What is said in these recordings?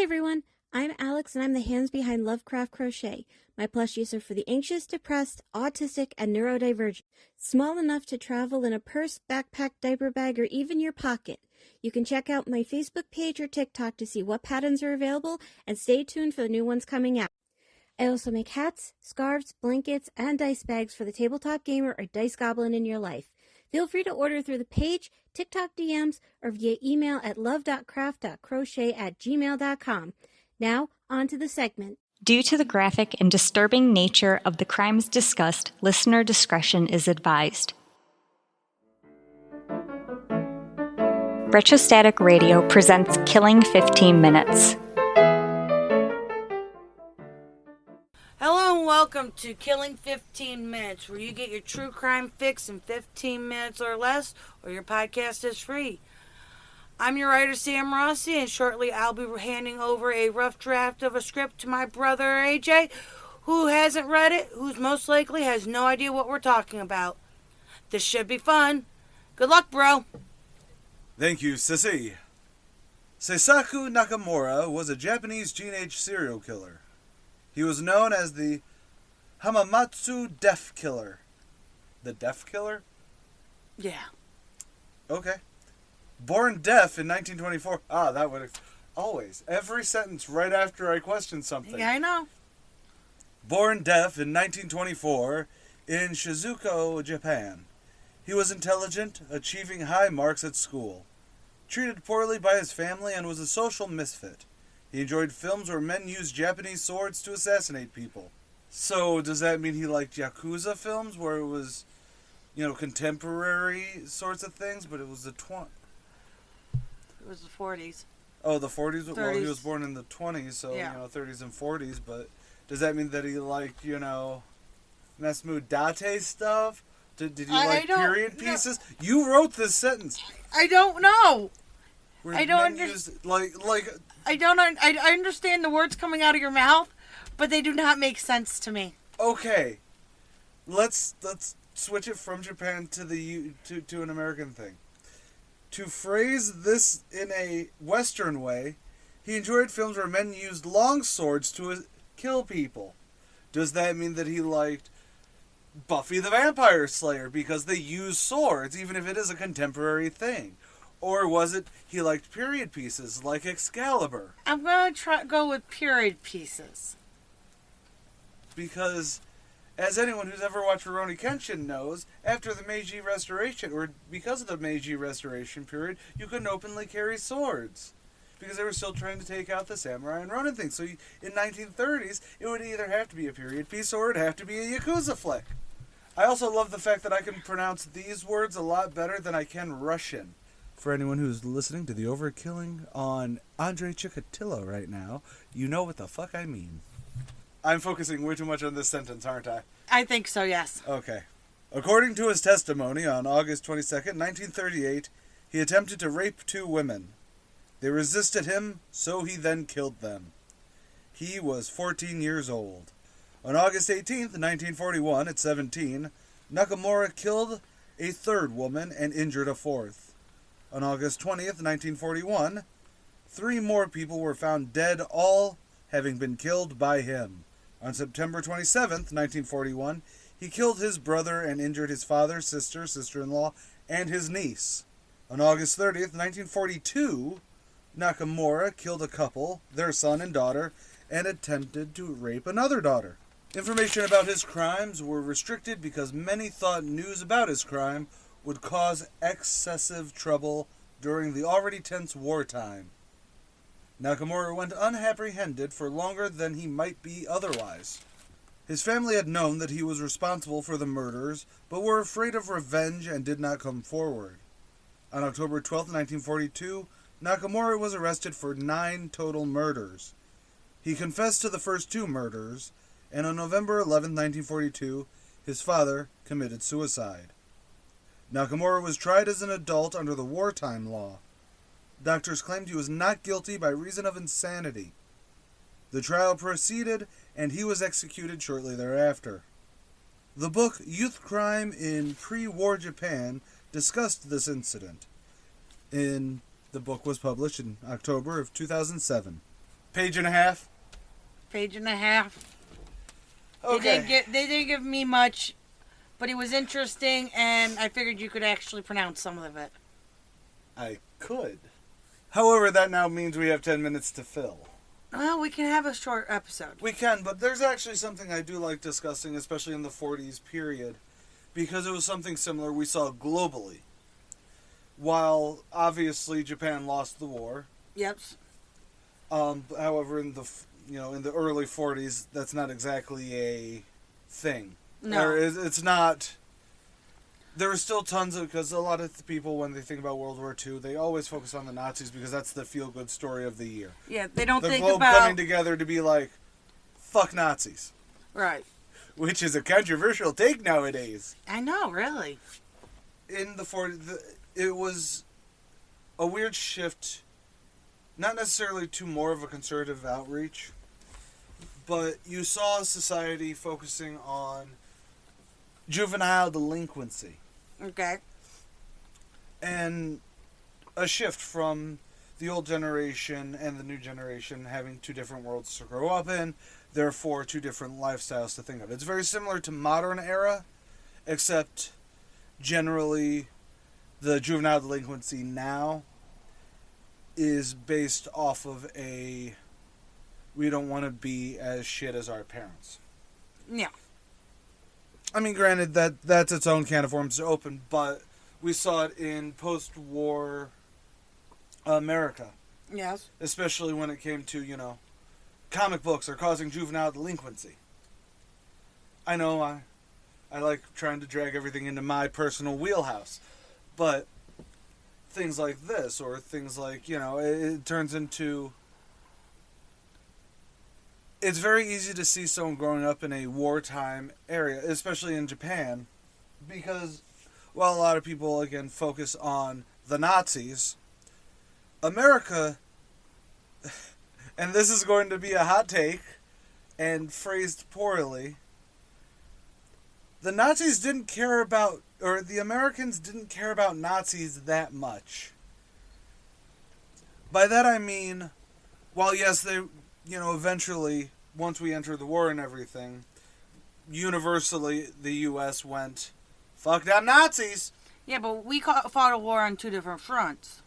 everyone, I'm Alex and I'm the hands behind Lovecraft Crochet. My plushies are for the anxious, depressed, autistic, and neurodivergent. Small enough to travel in a purse, backpack, diaper bag, or even your pocket. You can check out my Facebook page or TikTok to see what patterns are available and stay tuned for the new ones coming out. I also make hats, scarves, blankets, and dice bags for the tabletop gamer or dice goblin in your life. Feel free to order through the page, TikTok DMs, or via email at love.craft.crochet@gmail.com. Now, on to the segment. Due to the graphic and disturbing nature of the crimes discussed, listener discretion is advised. Retrostatic Radio presents Killing 15 Minutes. Hello and welcome to Killing 15 Minutes, where you get your true crime fix in 15 minutes or less, or your podcast is free. I'm your writer, Sam Rossi, and shortly I'll be handing over a rough draft of a script to my brother, AJ, who hasn't read it, who's most likely has no idea what we're talking about. This should be fun. Good luck, bro. Thank you, Sissy. Seisaku Nakamura was a Japanese teenage serial killer. He was known as the Hamamatsu Deaf Killer. The Deaf Killer? Yeah. Okay. Born deaf in 1924. That would... Always. Every sentence right after I question something. Yeah, I know. Born deaf in 1924 in Shizuoka, Japan. He was intelligent, achieving high marks at school. Treated poorly by his family and was a social misfit. He enjoyed films where men used Japanese swords to assassinate people. So, does that mean he liked Yakuza films where it was, contemporary sorts of things, but it was the It was the 40s. Oh, the 40s? 30s. Well, he was born in the 20s, so, yeah. 30s and 40s, but does that mean that he liked, Mesmu Date stuff? Did you like period pieces? No. You wrote this sentence. I don't know. I don't understand. I understand the words coming out of your mouth, but they do not make sense to me. Okay, let's switch it from Japan to to an American thing. To phrase this in a Western way, he enjoyed films where men used long swords to kill people. Does that mean that he liked Buffy the Vampire Slayer because they use swords, even if it is a contemporary thing? Or was it he liked period pieces like Excalibur? I'm going to go with period pieces. Because, as anyone who's ever watched Rurouni Kenshin knows, after the Meiji Restoration, or because of the Meiji Restoration period, you couldn't openly carry swords. Because they were still trying to take out the samurai and Ronin thing. So in 1930s, it would either have to be a period piece or it'd have to be a Yakuza flick. I also love the fact that I can pronounce these words a lot better than I can Russian. For anyone who's listening to the Overkilling on Andre Chikatilo right now, you know what the fuck I mean. I'm focusing way too much on this sentence, aren't I? I think so, yes. Okay. According to his testimony on August 22nd, 1938, he attempted to rape 2 women. They resisted him, so he then killed them. He was 14 years old. On August 18th, 1941, at 17, Nakamura killed a 3rd woman and injured a 4th. On August 20th, 1941, 3 more people were found dead, all having been killed by him. On September 27th, 1941, he killed his brother and injured his father, sister, sister-in-law, and his niece. On August 30th, 1942, Nakamura killed a couple, their son and daughter, and attempted to rape another daughter. Information about his crimes were restricted because many thought news about his crime would cause excessive trouble during the already tense wartime. Nakamura went unapprehended for longer than he might be otherwise. His family had known that he was responsible for the murders, but were afraid of revenge and did not come forward. On October 12, 1942, Nakamura was arrested for 9 total murders. He confessed to the first 2 murders, and on November 11, 1942, his father committed suicide. Nakamura was tried as an adult under the wartime law. Doctors claimed he was not guilty by reason of insanity. The trial proceeded, and he was executed shortly thereafter. The book Youth Crime in Pre-War Japan discussed this incident. The book was published in October of 2007. Page and a half? Page and a half. Okay. They didn't give me much, but it was interesting, and I figured you could actually pronounce some of it. I could. However, that now means we have 10 minutes to fill. Well, we can have a short episode. We can, but there's actually something I do like discussing, especially in the 40s period, because it was something similar we saw globally. While obviously Japan lost the war, Yep. however, in the early 40s, that's not exactly a thing. No. It's not. There are still tons of, because a lot of the people, when they think about World War II, they always focus on the Nazis because that's the feel-good story of the year. Yeah, they don't The think globe about... coming together to be like, fuck Nazis. Right. Which is a controversial take nowadays. I know, really. In the 40s, it was a weird shift, not necessarily to more of a conservative outreach, but you saw a society focusing on juvenile delinquency. Okay. And a shift from the old generation and the new generation having two different worlds to grow up in, therefore two different lifestyles to think of. It's very similar to modern era, except generally the juvenile delinquency now is based off of we don't want to be as shit as our parents. Yeah. I mean, granted, that's its own can of worms to open, but we saw it in post-war America. Yes. Especially when it came to, comic books are causing juvenile delinquency. I know I like trying to drag everything into my personal wheelhouse, but things like this, or things like, it turns into... It's very easy to see someone growing up in a wartime area, especially in Japan, because while a lot of people, again, focus on the Nazis, America, and this is going to be a hot take and phrased poorly, the Nazis didn't care about, or the Americans didn't care about Nazis that much. By that I mean, while yes, they, eventually, once we entered the war and everything, universally the U.S. went, fuck them Nazis. Yeah, but we fought a war on two different fronts.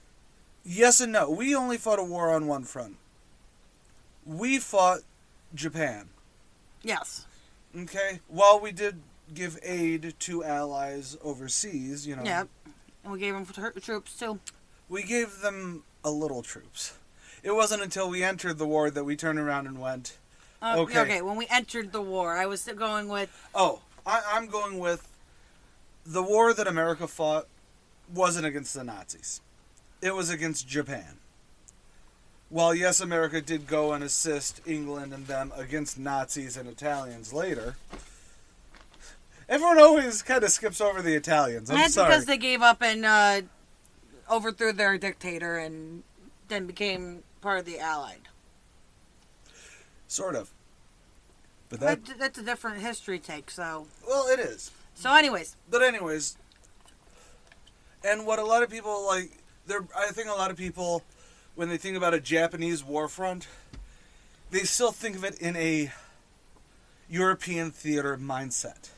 Yes and no. We only fought a war on one front. We fought Japan. Yes. Okay? While we did give aid to allies overseas, Yep. And we gave them troops, too. We gave them a little troops. It wasn't until we entered the war that we turned around and went, okay, when we entered the war, I was going with... Oh, I'm going with the war that America fought wasn't against the Nazis. It was against Japan. While, yes, America did go and assist England and them against Nazis and Italians later, everyone always kind of skips over the Italians. I'm That's sorry. because they gave up and overthrew their dictator and then became part of the Allied. Sort of. But that's a different history take, so... Well, it is. So anyways. But anyways, and what a lot of people, I think a lot of people, when they think about a Japanese war front, they still think of it in a European theater mindset.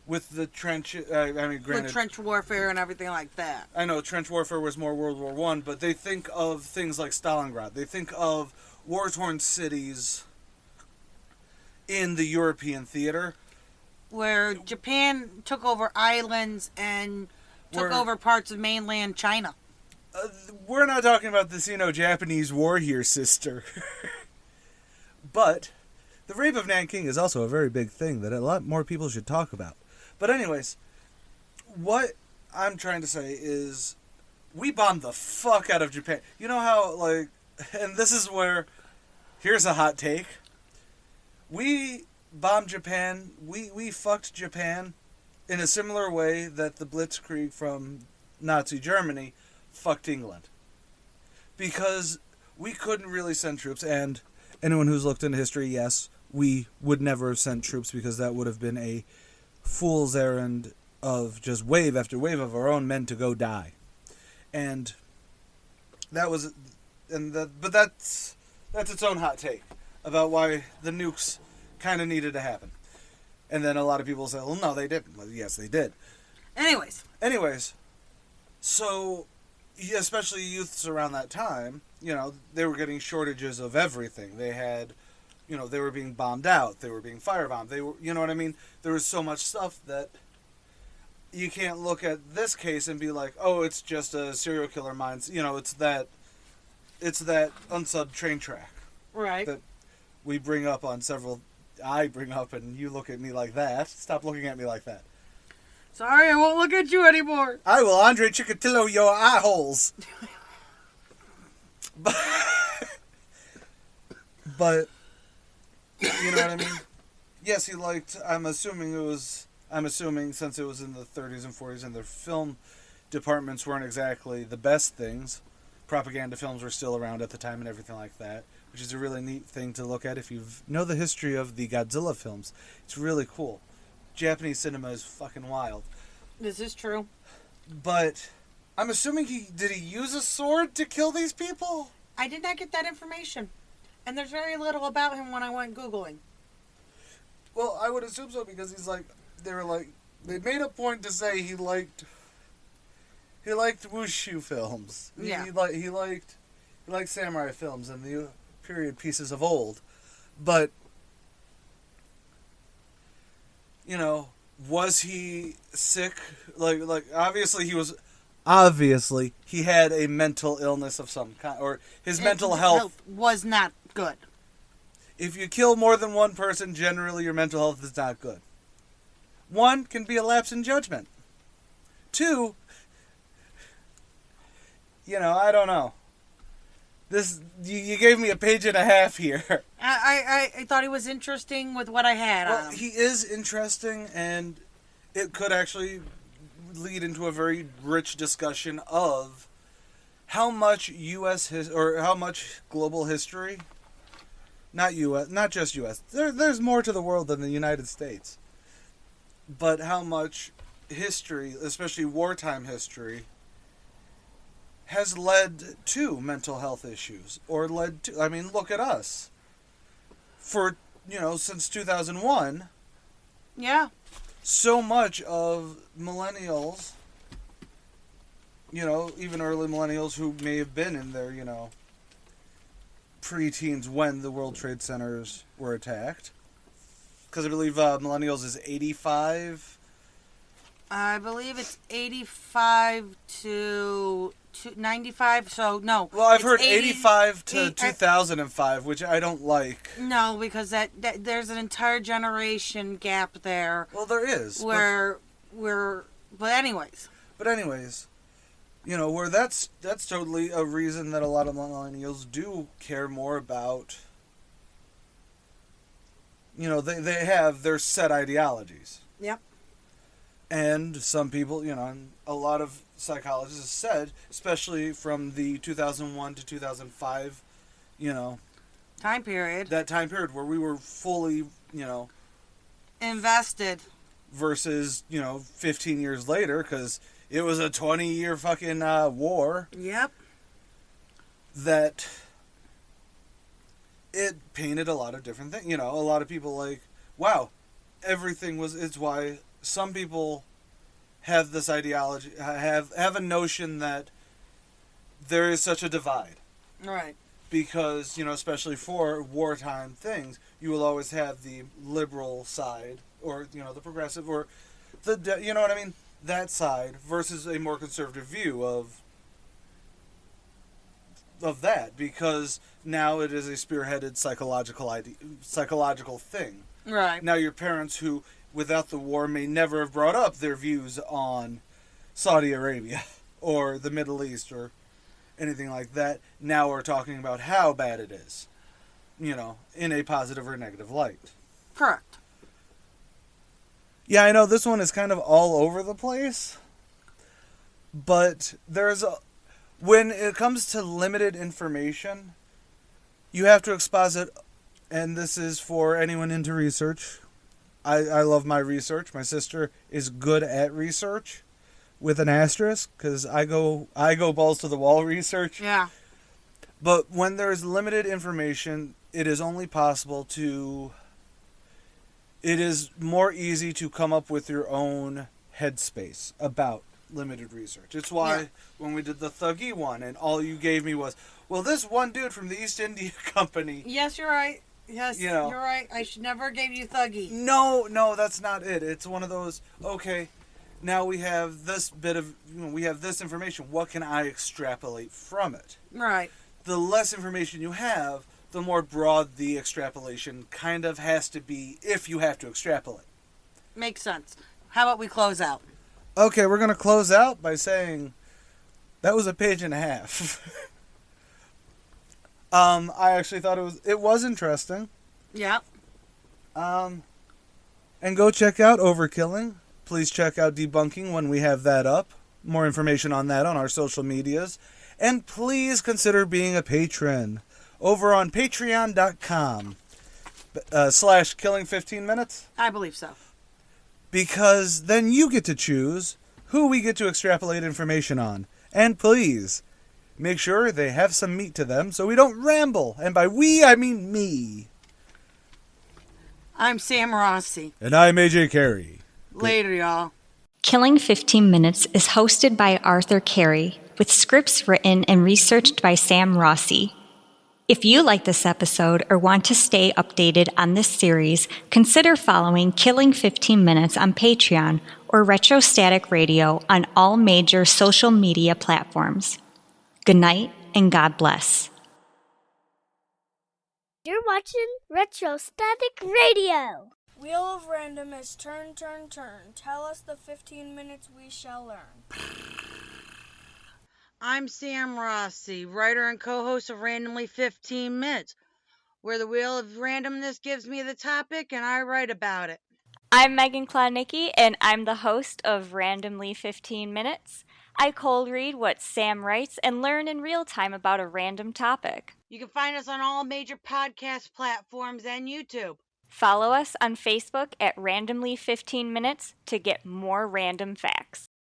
With the trench, granted... With trench warfare and everything like that. I know, trench warfare was more World War I, but they think of things like Stalingrad. They think of war-torn cities in the European theater. Where Japan took over islands and took over parts of mainland China. We're not talking about the Sino-Japanese war here, sister. But the rape of Nanking is also a very big thing that a lot more people should talk about. But anyways, what I'm trying to say is we bombed the fuck out of Japan. You know how, and this is where, here's a hot take. We bombed Japan, we fucked Japan in a similar way that the Blitzkrieg from Nazi Germany fucked England. Because we couldn't really send troops, and anyone who's looked into history, yes, we would never have sent troops because that would have been a fool's errand of just wave after wave of our own men to go die. And that was, but that's That's its own hot take about why the nukes kind of needed to happen. And then a lot of people say, well, no, they didn't. Well, yes, they did. Anyways, so, especially youths around that time, they were getting shortages of everything. They had, they were being bombed out. They were being firebombed. They were, you know what I mean? There was so much stuff that you can't look at this case and be like, oh, it's just a serial killer mind. It's that unsubbed train track. Right. That we bring up on several... I bring up and you look at me like that. Stop looking at me like that. Sorry, I won't look at you anymore. I will Andre Chikatilo your eye holes. But you know what I mean? Yes, he liked... I'm assuming since it was in the 30s and 40s and the film departments weren't exactly the best things. Propaganda films were still around at the time and everything like that, which is a really neat thing to look at if you know the history of the Godzilla films. It's really cool. Japanese cinema is fucking wild. This is true. But I'm assuming did he use a sword to kill these people? I did not get that information. And there's very little about him when I went Googling. Well, I would assume so because they made a point to say he liked wushu films. Yeah. He liked samurai films and the period pieces of old. But, was he sick? Like obviously he had a mental illness of some kind, or his mental health was not good. If you kill more than one person, generally your mental health is not good. One can be a lapse in judgment. Two, I don't know. This you gave me a page and a half here. I thought he was interesting with what I had on him. He is interesting, and it could actually lead into a very rich discussion of how much how much global history, not just U.S. There's more to the world than the United States, but how much history, especially wartime history, has led to mental health issues, or look at us. For, since 2001, yeah, so much of millennials, even early millennials who may have been in their, pre-teens when the World Trade Centers were attacked, because I believe millennials is 85. I believe it's 85 to 95, so no. Well, I've heard 85 to 2005, which I don't like. No, because that there's an entire generation gap there. Well, there is. But anyways. Where that's totally a reason that a lot of millennials do care more about, they have their set ideologies. Yep. And some people, and a lot of psychologists have said, especially from the 2001 to 2005, time period. That time period where we were fully, invested. Versus, 15 years later, because it was a 20-year fucking war. Yep. That it painted a lot of different things. A lot of people wow, it's why some people have this ideology, have a notion that there is such a divide. Right. Because, especially for wartime things, you will always have the liberal side, or, the progressive, or you know what I mean? That side versus a more conservative view of that, because now it is a spearheaded psychological thing. Right. Now your parents who, without the war, may never have brought up their views on Saudi Arabia or the Middle East or anything like that, now we're talking about how bad it is, in a positive or negative light. Correct. Yeah, I know this one is kind of all over the place, but when it comes to limited information, you have to exposit, and this is for anyone into research. I love my research. My sister is good at research, with an asterisk, because I go balls to the wall research. Yeah. But when there's limited information, it is only possible to... It is more easy to come up with your own headspace about limited research. It's why when we did the Thuggy one and all you gave me was, well, this one dude from the East India Company... Yes, you're right. Yes, you're right. I should never have gave you Thuggy. No, that's not it. It's one of those, okay, now we have this bit of, we have this information. What can I extrapolate from it? Right. The less information you have, the more broad the extrapolation kind of has to be if you have to extrapolate. Makes sense. How about we close out? Okay, we're going to close out by saying that was a page and a half. I actually thought it was interesting. Yeah. And go check out Overkilling. Please check out Debunking when we have that up. More information on that on our social medias. And please consider being a patron over on patreon.com / killing 15 minutes. I believe so. Because then you get to choose who we get to extrapolate information on. And please, make sure they have some meat to them so we don't ramble. And by we, I mean me. I'm Sam Rossi. And I'm AJ Carey. Later, y'all. Killing 15 Minutes is hosted by Arthur Carey, with scripts written and researched by Sam Rossi. If you like this episode or want to stay updated on this series, consider following Killing 15 Minutes on Patreon or Retrostatic Radio on all major social media platforms. Good night and God bless. You're watching Retrostatic Radio. Wheel of Random is turn, turn, turn. Tell us the 15 minutes we shall learn. I'm Sam Rossi, writer and co-host of Randomly 15 Minutes, where the wheel of randomness gives me the topic and I write about it. I'm Megan Klodnicki, and I'm the host of Randomly 15 Minutes. I cold read what Sam writes and learn in real time about a random topic. You can find us on all major podcast platforms and YouTube. Follow us on Facebook at Randomly 15 Minutes to get more random facts.